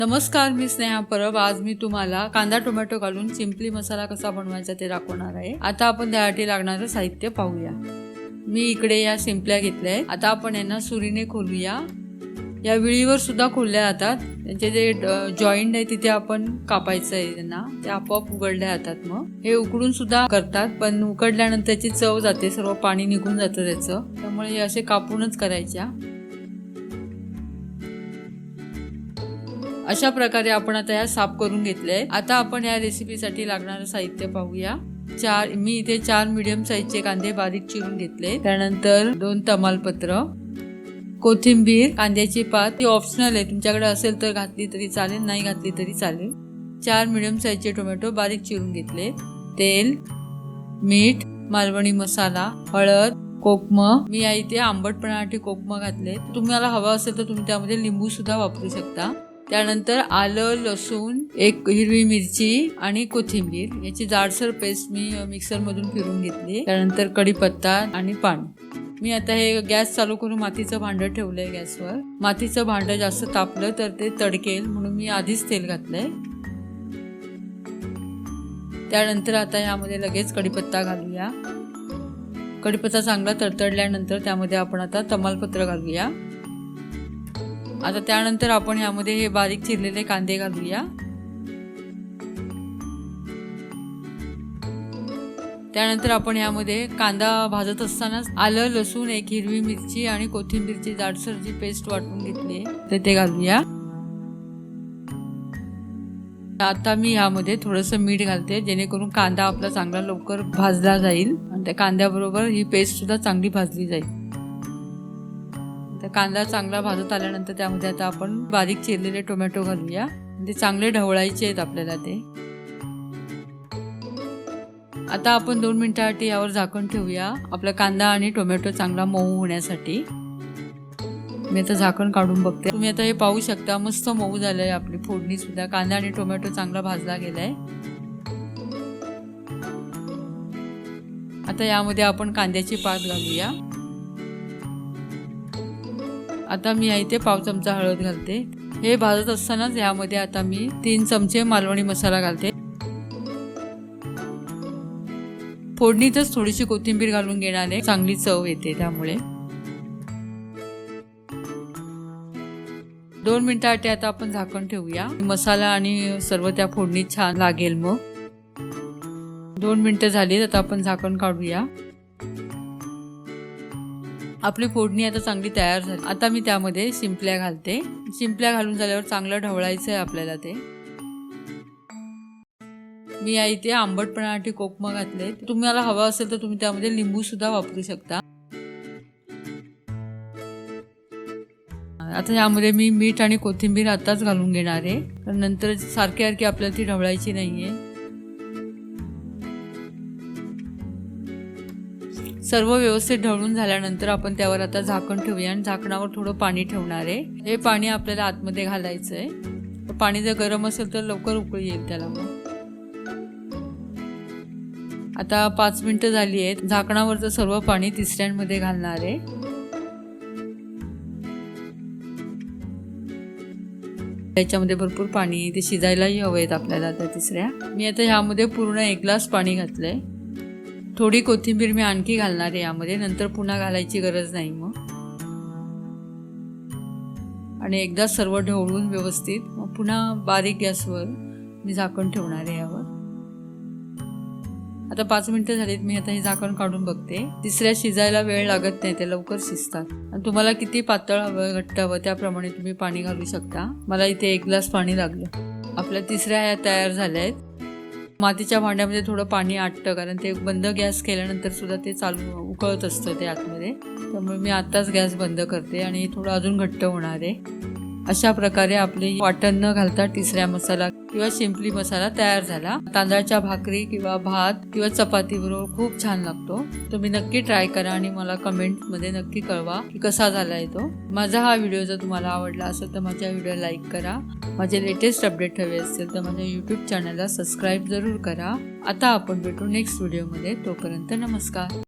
नमस्कार, मी स्नेहा परब। आज मी तुम्हाला कांदा टोमॅटो घालून सिंपली मसाला कसा बनवायचा ते दाखवणार आहे। आता आपण त्यासाठी लागणारे साहित्य पाहूया। मी इकडे या सिंपल्या घेतल्या आहेत। आता आपण यांना सुरीने खोलूया। या विळीवर सुद्धा खोलल्या जातात। त्यांचे जे जॉईंट आहे तिथे आपण कापायचं आहे त्यांना, ते आपोआप उघडल्या जातात। मग हे उकडून सुद्धा करतात, पण उकडल्यानंतर त्याची चव जाते, सर्व पाणी निघून जातं त्याचं, त्यामुळे हे असे कापूनच करायच्या। अशा प्रकारे आपण आता या साफ करून घेतले। आता आपण या रेसिपीसाठी लागणारे साहित्य पाहूया। मी इथे 4 मीडियम साईजचे कांदे बारीक चिरून घेतले। त्यानंतर 2 तमालपत्र, कोथिंबीर, कांद्याची पात, ती ऑप्शनल आहे, तुमच्याकडे असेल तर घातली तरी चालेल, नाही घातली तरी चालेल। 4 मीडियम साईजचे टोमॅटो बारीक चिरून घेतले। तेल, मीठ, मालवणी मसाला, हळद, कोकम। मी इथे आंबटपणासाठी कोकम घातले। तुम्हाला हवा असेल तर तुम्ही त्यामध्ये लिंबू सुद्धा वापरू शकता। त्यानंतर आलं, लसूण, 1 हिरवी मिरची आणि कोथिंबीर याची जाडसर पेस्ट मी मिक्सर मधून फिरून घेतली। त्यानंतर कढीपत्ता आणि पाणी। मी आता हे गॅस चालू करून मातीचं भांडं ठेवलंय गॅसवर। मातीचं भांडं जास्त तापलं तर ते तडकेल, म्हणून मी आधीच तेल घातलंय। त्यानंतर आता यामध्ये लगेच कढीपत्ता घालूया। कढीपत्ता चांगला तडतडल्यानंतर त्यामध्ये आपण आता तमालपत्र घालूया। आता त्यानंतर आपण यामध्ये हे बारीक चिरलेले कांदे घालूया। त्यानंतर आपण यामध्ये कांदा भाजत असताना आलं, लसूण, 1 हिरवी मिरची आणि कोथिंबीरची जाडसर जी पेस्ट वाटून घेतली ते घालूया। आता मी यामध्ये थोडंसं मीठ घालते, जेणेकरून कांदा आपला चांगला लवकर भाजला जाईल आणि त्या कांद्याबरोबर ही पेस्ट सुद्धा चांगली भाजली जाईल। कांदा चांगला भाजत आल्यानंतर त्यामध्ये आता आपण बारीक चिरलेले टोमॅटो घालूया। ते चांगले ढवळायचे आहेत आपल्याला ते। आता आपण 2 मिनिटांसाठी यावर झाकण ठेवूया, आपला कांदा आणि टोमॅटो चांगला मऊ होण्यासाठी। मी आता झाकण काढून बघते। तुम्ही आता हे पाहू शकता, मस्त मऊ झालंय आपली फोडणी सुद्धा। कांदा आणि टोमॅटो चांगला भाजला गेलाय। आता यामध्ये आपण कांद्याची पात घालूया। आता मी इथे पाव चमचा हळद घालते। हे भाजत असतानाच यामध्ये आता मी 3 चमचे मालवणी मसाला घालते। फोडणीतच थोडीशी कोथिंबीर घालून घेण्याने चांगली चव येते, त्यामुळे 2 मिनिटांसाठी आता आपण झाकण ठेवूया। मसाला आणि सर्व त्या फोडणीत छान लागेल। मग 2 मिनिटं झाली, आता आपण झाकण काढूया। आपली फोडणी आता चांगली तयार झाली। आता मी त्यामध्ये शिंपल्या घालते। शिंपल्या घालून झाल्यावर चांगलं ढवळायचं आहे आपल्याला ते। मी इथे आंबटपणासाठी कोकम घातले। तुम्हाला हवा असेल तर तुम्ही त्यामध्ये लिंबू सुद्धा वापरू शकता। आता यामध्ये मी मीठ आणि कोथिंबीर आताच घालून घेणार आहे, कारण नंतर सारखी आपल्याला ती ढवळायची नाहीये। सर्व व्यवस्थित ढवळून झाल्यानंतर आपण त्यावर आता झाकण ठेवूया आणि झाकणावर थोडं पाणी ठेवणार आहे। हे पाणी आपल्याला आतमध्ये घालायचं आहे। पाणी जर गरम असेल तर लवकर उकळी येईल त्याला। मग आता 5 मिनिटं झाली आहेत। झाकणावरचं सर्व पाणी तिसऱ्यांमध्ये घालणार आहे। त्याच्यामध्ये भरपूर पाणी, ते शिजायलाही हवेत आपल्याला त्या तिसऱ्या। मी आता ह्यामध्ये पूर्ण 1 ग्लास पाणी घातलंय। थोडी कोथिंबीर मी आणखी घालणार आहे यामध्ये, नंतर पुन्हा घालायची गरज नाही। मग आणि एकदा सर्व ढवळून व्यवस्थित मग पुन्हा बारीक गॅसवर मी झाकण ठेवणार आहे यावर। आता 5 मिनिटं झालीत। मी आता हे झाकण काढून बघते। तिसऱ्या शिजायला वेळ लागत नाही, ते लवकर शिजतात। आणि तुम्हाला किती पातळ हवं, घट्ट हवं, त्याप्रमाणे तुम्ही पाणी घालू शकता। मला इथे 1 ग्लास पाणी लागलं। आपल्या तिसऱ्या ह्या तयार झाल्या आहेत। मातीच्या भांड्यामध्ये थोडं पाणी आटतं, कारण ते बंद गॅस केल्यानंतर सुद्धा ते चालू उकळत असतं ते आतमध्ये, त्यामुळे मी आताच गॅस बंद करते आणि थोडं अजून घट्ट होणार आहे। अशा प्रकारे आपले वाटण न घालता तिसऱ्या मसाला किंवा सिंपली मसाला तयार झाला। तांदळाच्या भाकरी किंवा भात किंवा चपाती बरोबर खूप छान लागतो। तुम्ही नक्की ट्राय करा आणि मला कमेंट मध्ये नक्की कळवा की कसा झालाय तो। माझा हा व्हिडिओ जर तुम्हाला आवडला असेल तर माझ्या व्हिडिओ लाईक करा। माझे लेटेस्ट अपडेट हवे असतील तर माझ्या YouTube चॅनलला सबस्क्राईब जरूर करा। आता आपण भेटू नेक्स्ट व्हिडिओमध्ये। तोपर्यंत नमस्कार।